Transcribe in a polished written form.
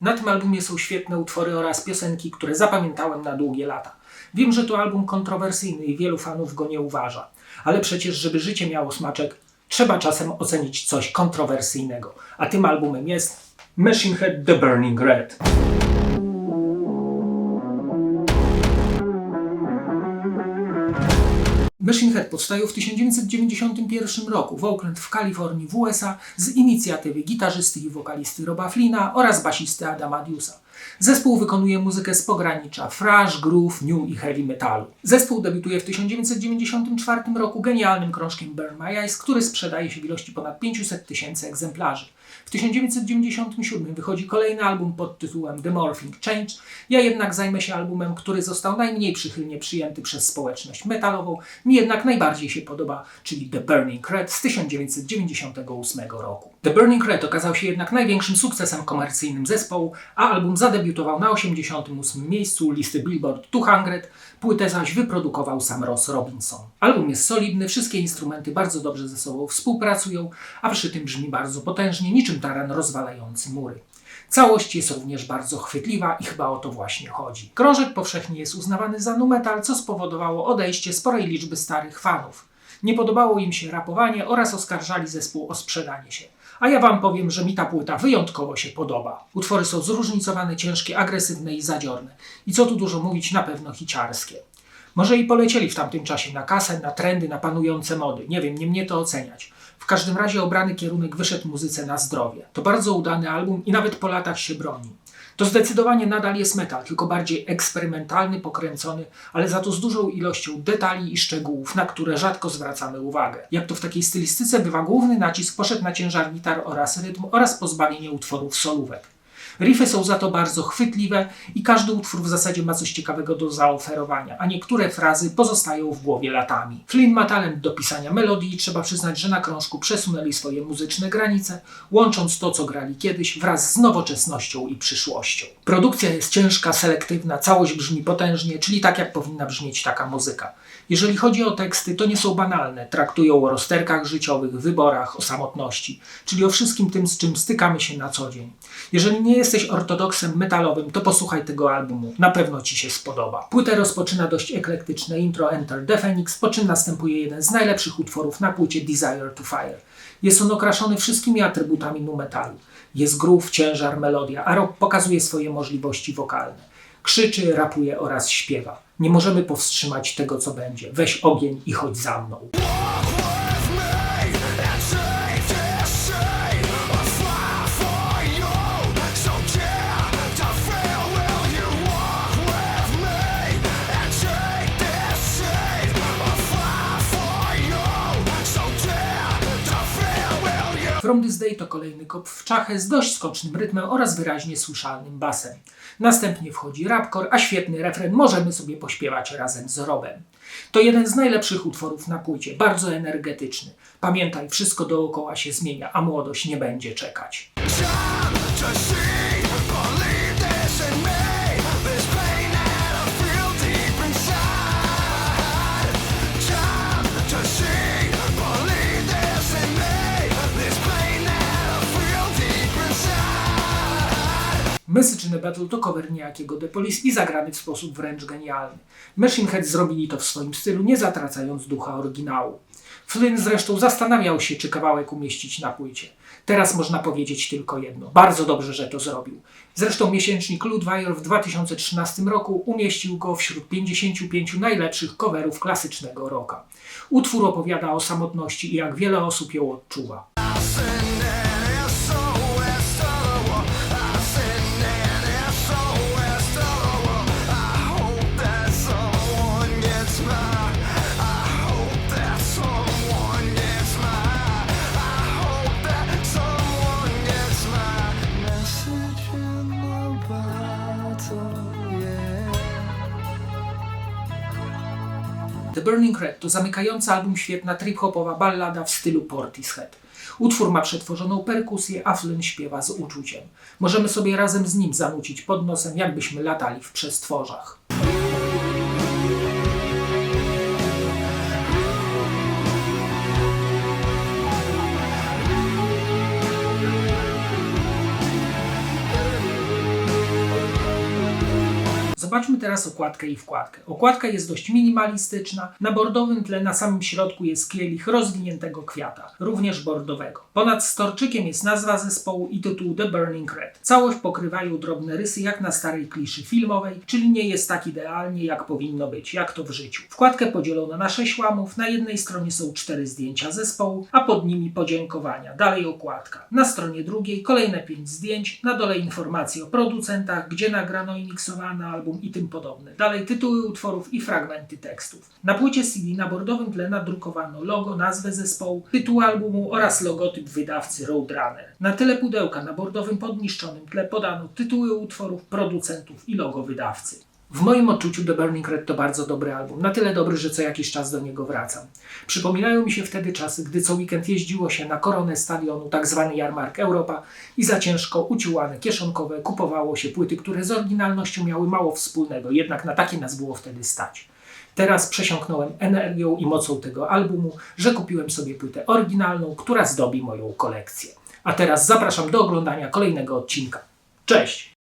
Na tym albumie są świetne utwory oraz piosenki, które zapamiętałem na długie lata. Wiem, że to album kontrowersyjny i wielu fanów go nie uważa, ale przecież, żeby życie miało smaczek, trzeba czasem ocenić coś kontrowersyjnego. A tym albumem jest Machine Head The Burning Red. Machine Head powstają w 1991 roku w Oakland w Kalifornii w USA z inicjatywy gitarzysty i wokalisty Roba Flynna oraz basisty Adama Diusa. Zespół wykonuje muzykę z pogranicza thrash, groove, new i heavy metalu. Zespół debiutuje w 1994 roku genialnym krążkiem Burn My Eyes, który sprzedaje się w ilości ponad 500 000 egzemplarzy. W 1997 wychodzi kolejny album pod tytułem The Morphing Change. Ja jednak zajmę się albumem, który został najmniej przychylnie przyjęty przez społeczność metalową. Mi jednak najbardziej się podoba, czyli The Burning Red z 1998 roku. The Burning Red okazał się jednak największym sukcesem komercyjnym zespołu, a album zadebiutował na 88 miejscu listy Billboard 200, płytę zaś wyprodukował sam Ross Robinson. Album jest solidny, wszystkie instrumenty bardzo dobrze ze sobą współpracują, a przy tym brzmi bardzo potężnie, niczym taran rozwalający mury. Całość jest również bardzo chwytliwa i chyba o to właśnie chodzi. Krążek powszechnie jest uznawany za nu metal, co spowodowało odejście sporej liczby starych fanów. Nie podobało im się rapowanie oraz oskarżali zespół o sprzedanie się. A ja wam powiem, że mi ta płyta wyjątkowo się podoba. Utwory są zróżnicowane, ciężkie, agresywne i zadziorne. I co tu dużo mówić, na pewno hiciarskie. Może i polecieli w tamtym czasie na kasę, na trendy, na panujące mody. Nie wiem, nie mnie to oceniać. W każdym razie obrany kierunek wyszedł muzyce na zdrowie. To bardzo udany album i nawet po latach się broni. To zdecydowanie nadal jest metal, tylko bardziej eksperymentalny, pokręcony, ale za to z dużą ilością detali i szczegółów, na które rzadko zwracamy uwagę. Jak to w takiej stylistyce bywa, główny nacisk poszedł na ciężar gitar oraz rytm oraz pozbawienie utworów solówek. Riffy są za to bardzo chwytliwe i każdy utwór w zasadzie ma coś ciekawego do zaoferowania, a niektóre frazy pozostają w głowie latami. Flynn ma talent do pisania melodii i trzeba przyznać, że na krążku przesunęli swoje muzyczne granice, łącząc to, co grali kiedyś, wraz z nowoczesnością i przyszłością. Produkcja jest ciężka, selektywna, całość brzmi potężnie, czyli tak jak powinna brzmieć taka muzyka. Jeżeli chodzi o teksty, to nie są banalne, traktują o rozterkach życiowych, wyborach, o samotności, czyli o wszystkim tym, z czym stykamy się na co dzień. Jeżeli nie jesteś ortodoksem metalowym, to posłuchaj tego albumu, na pewno ci się spodoba. Płytę rozpoczyna dość eklektyczne intro Enter the Phoenix, po czym następuje jeden z najlepszych utworów na płycie Desire to Fire. Jest on okraszony wszystkimi atrybutami nu metalu. Jest groove, ciężar, melodia, a rock pokazuje swoje możliwości wokalne. Krzyczy, rapuje oraz śpiewa. Nie możemy powstrzymać tego, co będzie. Weź ogień i chodź za mną. From This Day to kolejny kop w czachę z dość skocznym rytmem oraz wyraźnie słyszalnym basem. Następnie wchodzi rapcore, a świetny refren możemy sobie pośpiewać razem z Robem. To jeden z najlepszych utworów na płycie, bardzo energetyczny. Pamiętaj, wszystko dookoła się zmienia, a młodość nie będzie czekać. Message in a Battle to cover niejakiego The Police i zagrany w sposób wręcz genialny. Machine Head zrobili to w swoim stylu, nie zatracając ducha oryginału. Flynn zresztą zastanawiał się, czy kawałek umieścić na płycie. Teraz można powiedzieć tylko jedno. Bardzo dobrze, że to zrobił. Zresztą miesięcznik Loudwire w 2013 roku umieścił go wśród 55 najlepszych coverów klasycznego rocka. Utwór opowiada o samotności i jak wiele osób ją odczuwa. The Burning Red to zamykający album świetna trip-hopowa ballada w stylu Portishead. Utwór ma przetworzoną perkusję, a Flynn śpiewa z uczuciem. Możemy sobie razem z nim zanucić pod nosem, jakbyśmy latali w przestworzach. zobaczmy teraz okładkę i wkładkę. Okładka jest dość minimalistyczna. Na bordowym tle na samym środku jest kielich rozwiniętego kwiata, również bordowego. Ponad storczykiem jest nazwa zespołu i tytuł The Burning Red. Całość pokrywają drobne rysy jak na starej kliszy filmowej, czyli nie jest tak idealnie jak powinno być, jak to w życiu. Wkładkę podzielono na 6 łamów, na jednej stronie są 4 zdjęcia zespołu, a pod nimi podziękowania. Dalej okładka. Na stronie drugiej kolejne 5 zdjęć, na dole informacje o producentach, gdzie nagrano i miksowano album i tym podobne. Dalej tytuły utworów i fragmenty tekstów. Na płycie CD na bordowym tle nadrukowano logo, nazwę zespołu, tytuł albumu oraz logotyp wydawcy Roadrunner. Na tyle pudełka na bordowym podniszczonym tle podano tytuły utworów, producentów i logo wydawcy. W moim odczuciu The Burning Red to bardzo dobry album, na tyle dobry, że co jakiś czas do niego wracam. Przypominają mi się wtedy czasy, gdy co weekend jeździło się na koronę stadionu, tak zwany Jarmark Europa i za ciężko uciułane kieszonkowe kupowało się płyty, które z oryginalnością miały mało wspólnego, jednak na takie nas było wtedy stać. Teraz przesiąknąłem energią i mocą tego albumu, że kupiłem sobie płytę oryginalną, która zdobi moją kolekcję. A teraz zapraszam do oglądania kolejnego odcinka. Cześć!